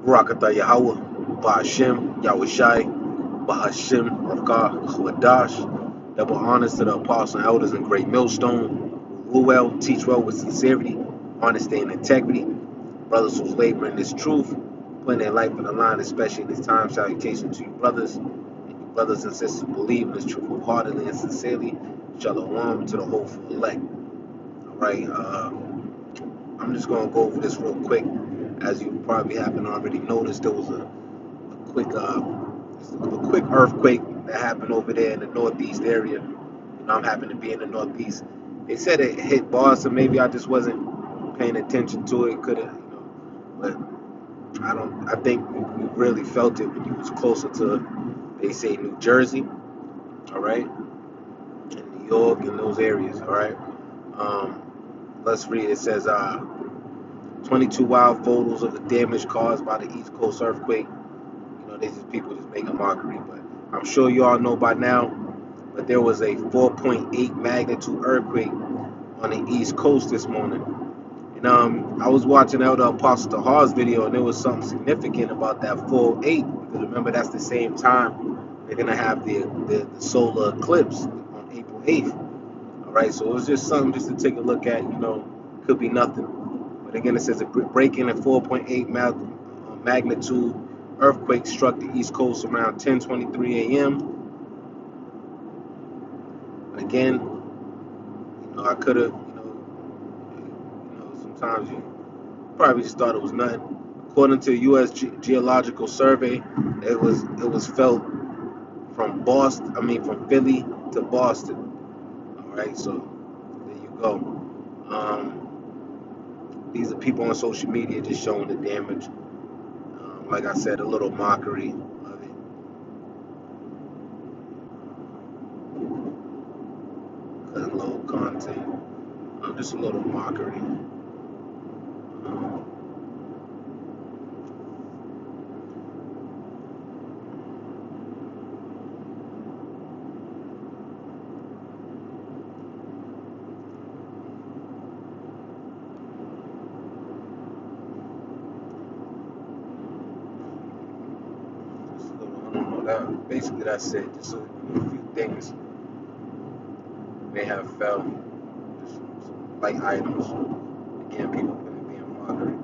Barakatah Yahweh, Ba'ashem, Yahushai, Ba'ashem, Rakah, Chwadash. Double honors to the apostles and elders in Great Millstone, who rule well, teach well with sincerity, honesty and integrity. Brothers who labor in this truth, putting their life on the line, especially in this time. Salutation to you, brothers, and you brothers and sisters who believe in this truth wholeheartedly and sincerely. Shalom to the hopeful elect. All right, I'm just gonna go over this real quick. As you probably haven't already noticed, there was a quick earthquake that happened over there in the northeast area. I'm happen to be in the northeast. They said it hit Boston. Maybe I just wasn't paying attention to it. Could have, but I don't. I think you really felt it when you was closer to, they say, New Jersey. All right, and New York and those areas. All right. Let's read. It says, 22 wild photos of the damage caused by the East Coast earthquake. These is people just making mockery, but I'm sure you all know by now. But there was a 4.8 magnitude earthquake on the East Coast this morning. And I was watching Elder Apostle Tahar's video, and there was something significant about that full 8. Because remember, that's the same time they're gonna have the solar eclipse on April 8th. All right, so it was just something just to take a look at. Could be nothing. But again, it says a breaking at 4.8 magnitude earthquake struck the East Coast around 10:23 a.m. Again, I could have, sometimes you probably just thought it was nothing. According to U.S. Geological Survey, it was felt from Boston. I mean, from Philly to Boston. All right, so there you go. These are people on social media just showing the damage. Like I said, a little mockery of it. Cutting low content. Just a little mockery. I don't know that. Basically, that's it. Just a few things may have fell. Just some light items. Again, people couldn't be in mockery.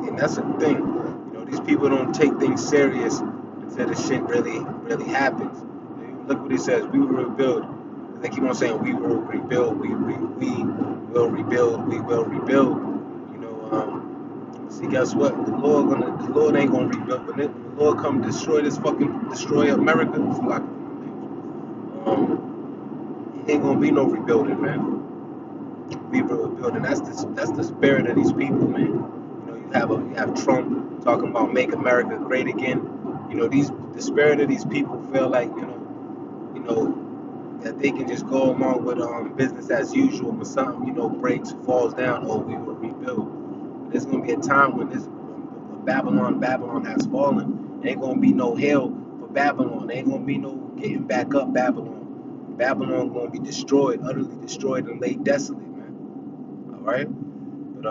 And that's the thing. These people don't take things serious until the shit really, really happens. Look what he says. We will rebuild. They keep on saying we will rebuild. We will rebuild. We will rebuild. See, guess what? The Lord ain't gonna rebuild. When the Lord come destroy America, it's like, he ain't gonna be no rebuilding, man. We will rebuild, and that's the spirit of these people, man. You have Trump talking about make America great again. The spirit of these people feel like that they can just go along with business as usual. When something breaks, falls down, oh, we will rebuild. There's gonna be a time when this Babylon has fallen. There ain't gonna be no hell for Babylon. There ain't gonna be no getting back up Babylon. Babylon gonna be destroyed, utterly destroyed and laid desolate, man. All right, but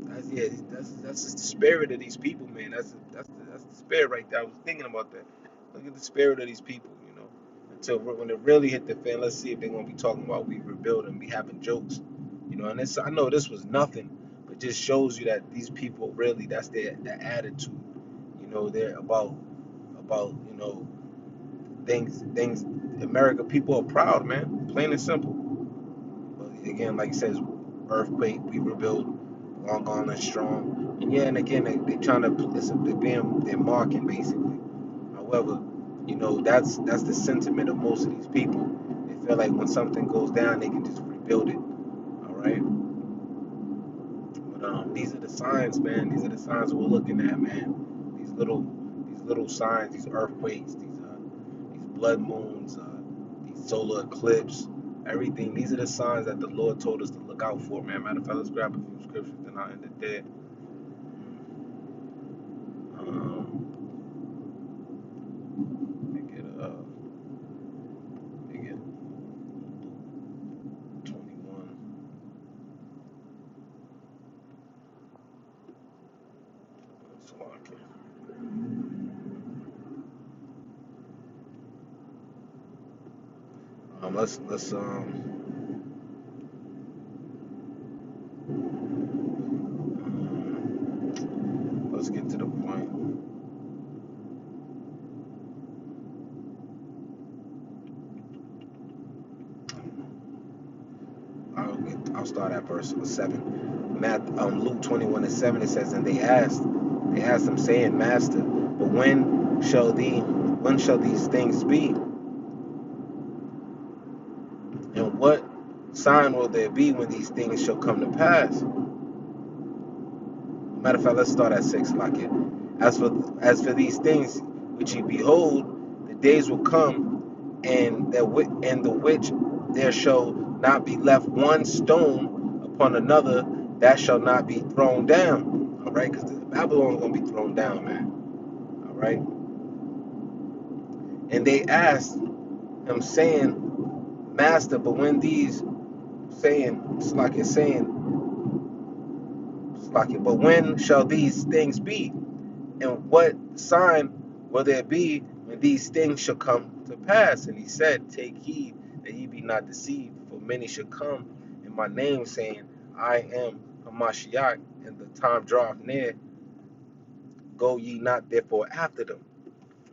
that's just the spirit of these people, man. That's the spirit right there. I was thinking about that. Look at the spirit of these people, Until when it really hit the fan, let's see if they're gonna be talking about we rebuild and be having jokes, And I know this was nothing, but just shows you that these people really, that's their attitude. They're about things. America people are proud, man. Plain and simple. But again, like it says, earthquake, we rebuild, long gone and strong. And yeah, and again, they trying to they're marking basically. However, that's the sentiment of most of these people. They feel like when something goes down, they can just rebuild it. All right. But these are the signs, man. These are the signs we're looking at, man. These little signs, these earthquakes, these blood moons, these solar eclipse, everything. These are the signs that the Lord told us to look out for, man. Matter of fact, let's grab a few scriptures, then I'll end it there. Let me get 21. let's get to the point. I'll start at verse 7. Luke 21:7, it says, and they asked him, saying, Master, but when shall these things be? And what sign will there be when these things shall come to pass? Matter of fact, let's start at 6, like it. As for these things which ye behold, the days will come, and the which there shall not be left one stone upon another that shall not be thrown down. All right, because Babylon's gonna be thrown down, man. All right, and they asked him, saying, Master, but when these saying, but when shall these things be? And what sign will there be when these things shall come to pass? And he said, take heed that ye be not deceived, for many shall come in my name, saying, I am Hamashiach, and the time draweth near. Go ye not therefore after them.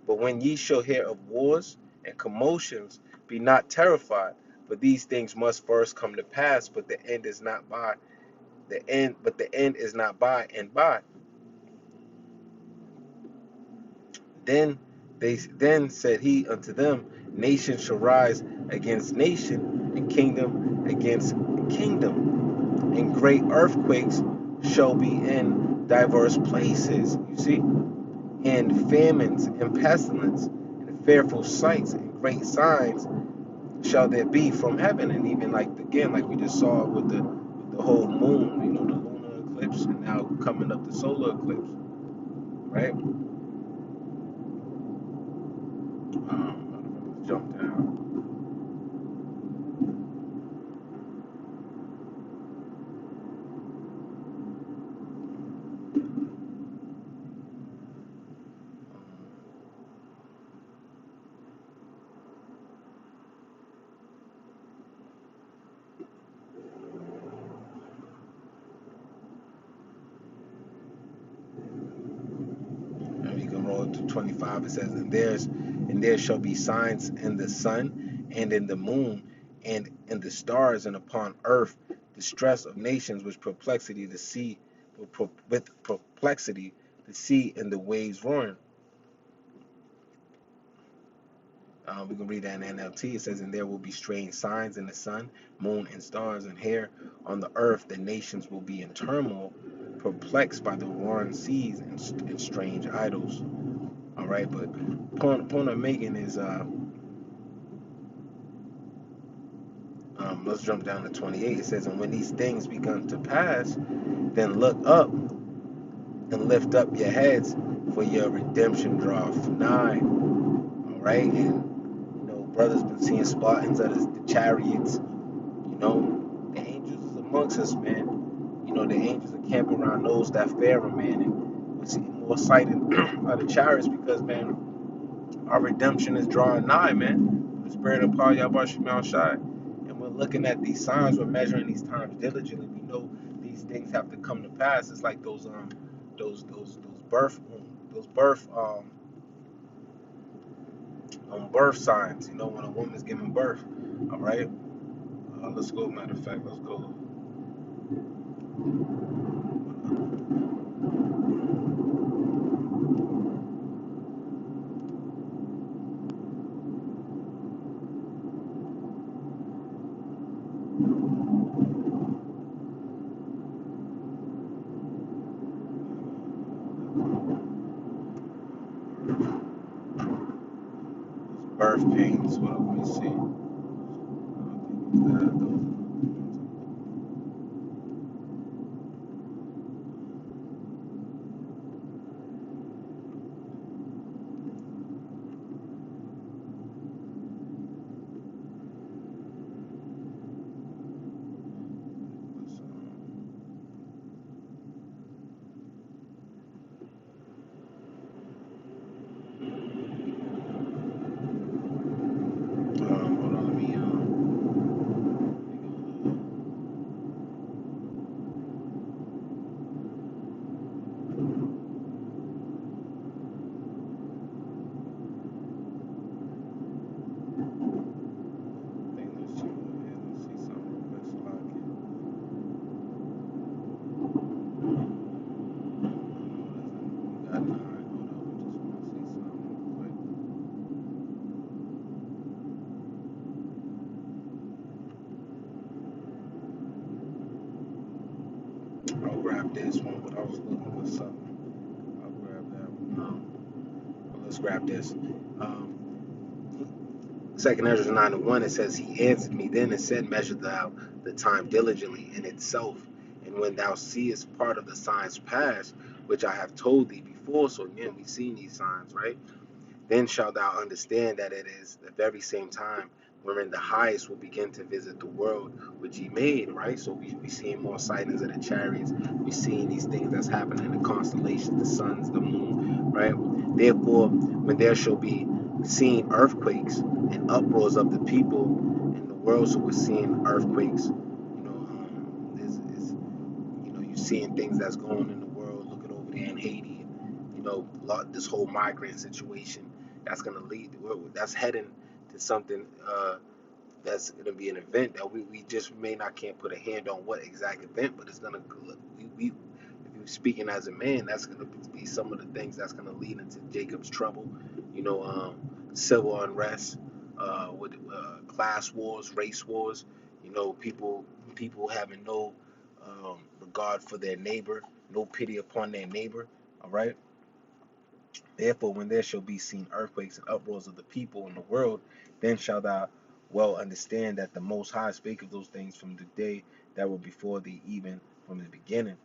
But when ye shall hear of wars and commotions, be not terrified, for these things must first come to pass, but the end is not by the end is not by and by. Then said he unto them, nation shall rise against nation, and kingdom against kingdom, and great earthquakes shall be in diverse places. You see, and famines and pestilence and fearful sights and great signs shall there be from heaven. And even like again, like we just saw with the whole moon, the lunar eclipse, and now coming up the solar eclipse, right? Let's jump down. And we can roll to 25. It says, and there shall be signs in the sun and in the moon and in the stars, and upon earth distress of nations with perplexity the sea and the waves roaring. We can read that in NLT. It says, and there will be strange signs in the sun, moon, and stars, and here on the earth the nations will be in turmoil, perplexed by the roaring seas and strange idols. All right, but point I'm making is, let's jump down to 28. It says, and when these things begin to pass, then look up and lift up your heads, for your redemption draweth nigh. All right, and brothers been seeing Spartans of the chariots. The angels is amongst us, man. The angels are camping around those that fear him, man, and we're seeing more sighted of the chariots because, man, our redemption is drawing nigh, man. The spirit of Paul Yabashimal Shai. And we're looking at these signs, we're measuring these times diligently. We know these things have to come to pass. It's like those birth signs, when a woman's giving birth. All right. Let's go, matter of fact, let's go. Birth pains. Well, let me see. Hold grab this one, but I was looking for something. I'll grab that one. Well, let's grab this. Second Ezra 9 and 1, it says, He answered me then and said, Measure thou the time diligently in itself, and when thou seest part of the signs pass, which I have told thee before. So again, we've seen these signs, right? Then shalt thou understand that it is the very same time wherein the highest will begin to visit the world which he made, right? So we seeing more sightings of the chariots. We seeing these things that's happening in the constellations, the suns, the moon, right? Therefore, when there shall be seen earthquakes and uproars of the people in the world, so we're seeing earthquakes, you're seeing things that's going on in the world. Looking over there in Haiti, this whole migrant situation that's going to lead, that's heading to something that's going to be an event that we just can't put a hand on what exact event, but it's going to, if you're speaking as a man, that's going to be some of the things that's going to lead into Jacob's trouble, civil unrest, with class wars, race wars, people having no regard for their neighbor, no pity upon their neighbor, all right? Therefore, when there shall be seen earthquakes and uproars of the people in the world, then shalt thou well understand that the Most High spake of those things from the day that were before thee, even from the beginning.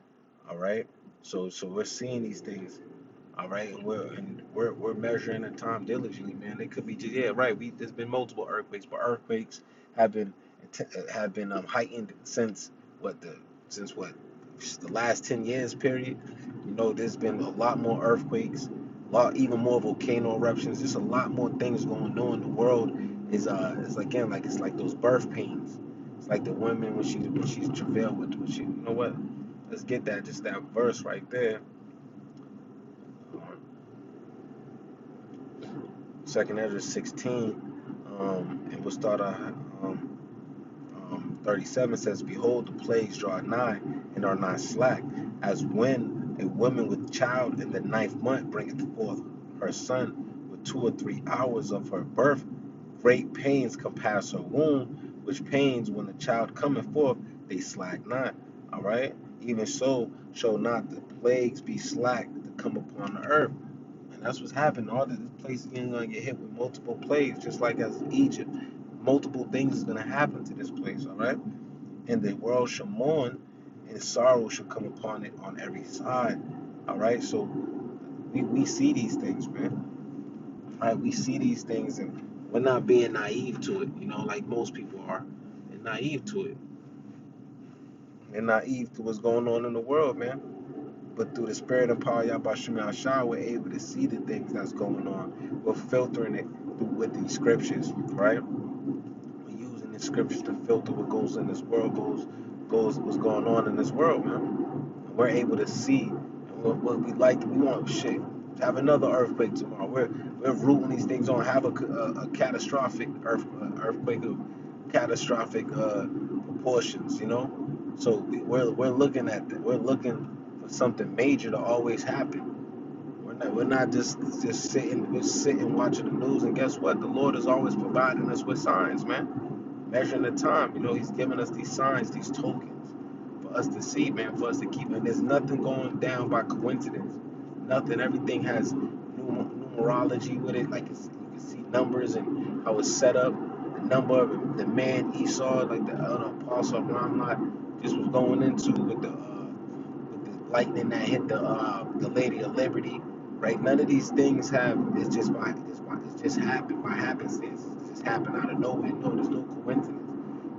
All right. So we're seeing these things. All right, and we're measuring the time diligently, man. It could be just, yeah, right. There's been multiple earthquakes, but earthquakes have been heightened since what the last 10 years period. There's been a lot more earthquakes, even more volcano eruptions. Just a lot more things going on. The world is again like it's like those birth pains. It's like the woman when she's travailed with when she, you know what? Let's get that verse right there. Second Ezra 16, and we'll start at 37. Says, Behold, the plagues draw nigh and are not slack, as when a woman with child in the 9th month bringeth forth her son with 2 or 3 hours of her birth. Great pains compass her womb, which pains when the child cometh forth, they slack not. All right? Even so shall not the plagues be slack to come upon the earth. And that's what's happening. All this place is going to get hit with multiple plagues, just like as Egypt. Multiple things is going to happen to this place, all right? And the world shall mourn, and sorrow shall come upon it on every side, all right? So we see these things, man. All right, we see these things, and we're not being naive to it, like most people are. They're naive to it. They're naive to what's going on in the world, man. But through the spirit and power of Yahbashim Yahshua, we're able to see the things that's going on. We're filtering it with these scriptures, right? We're using the scriptures to filter what goes in this world, goes what's going on in this world, man. And we're able to see what we like. We want shit. Have another earthquake tomorrow. We're rooting these things on. Have a catastrophic earthquake of catastrophic proportions, So we're looking at that. We're looking for something major to always happen. We're not just sitting. We're sitting watching the news, and guess what? The Lord is always providing us with signs, man. Measuring the time. He's giving us these signs, these tokens for us to see, man. For us to keep. And there's nothing going down by coincidence. Nothing. Everything has numerology with it. Like you can see numbers and how it's set up. The number of the man Esau, like the apostle Ramlot, just was going into with the lightning that hit the Lady of Liberty, right? None of these things it's just happened by happenstance. It's just happened out of nowhere. No, there's no coincidence.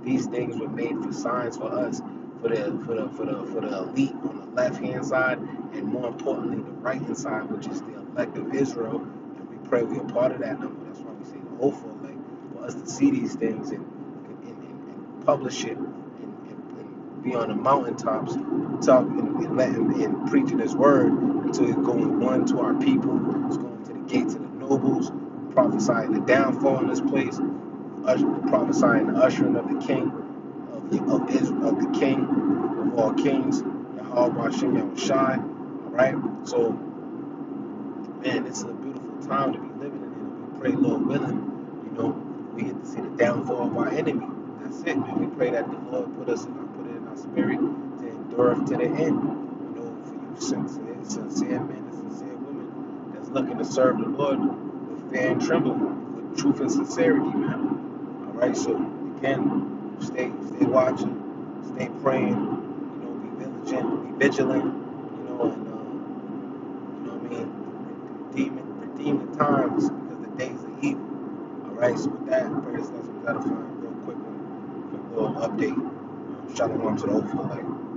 These things were made for signs for us, for the elite on the left hand side, and more importantly, the right hand side, which is the elect of Israel. And we pray we are part of that number. That's why we say the hopeful elect, for us to see these things and publish it and be on the mountaintops, talking and preaching His word until it's going one to our people, it's going to the gates of the nobles, prophesying the downfall in this place, prophesying the ushering of the King of Israel, of the King of all kings, Yahweh Hashem Yahushai. All right, so man, it's a beautiful time to be living in, and we pray, Lord willing, we get to see the downfall of our enemy. That's it, man. We pray that the Lord put it in our spirit to endure to the end. sincere men and sincere women that's looking to serve the Lord with fear and trembling, with truth and sincerity, man. All right, so again, stay watching, stay praying, be vigilant, what I mean, redeem the times because the days are evil. All right, so with that, I pray this lesson was edifying. Real quick little update. Shalom to the Ophir.